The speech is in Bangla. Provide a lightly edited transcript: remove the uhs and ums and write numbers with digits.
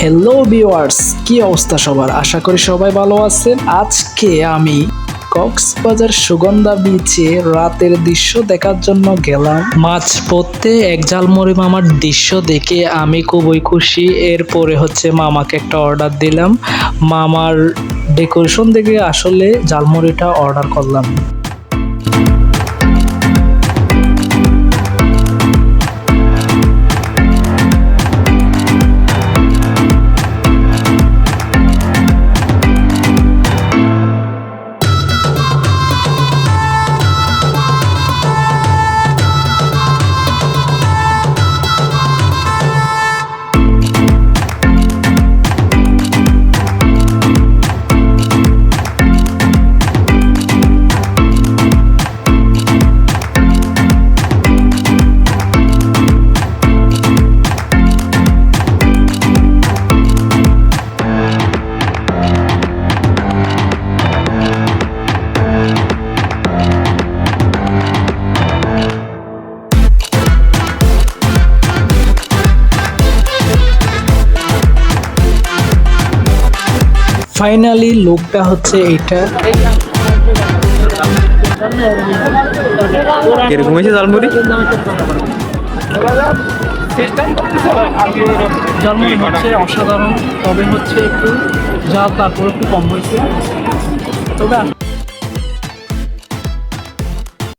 হ্যালো ভিউয়ার্স, কি অবস্থা সবার? আশা করি সবাই ভালো আছেন। আজকে আমি কক্সবাজার সুগন্ধা বিচে রাতের দৃশ্য দেখার জন্য গেলাম। মাছ পড়তে এক ঝালমুড়ি মামার দৃশ্য দেখে আমি খুবই খুশি। এরপরে মামাকে একটা অর্ডার দিলাম। মামার ডেকোরেশন দেখে আসলে ঝালমুড়িটা অর্ডার করলাম। ফাইনালি লুকটা হচ্ছে এইটা। এরকম হয়েছে ঝালমুড়ি। ঝালমুড়ি হচ্ছে অসাধারণ, তবে একটু যা তারপর একটু কম হয়েছে, তবে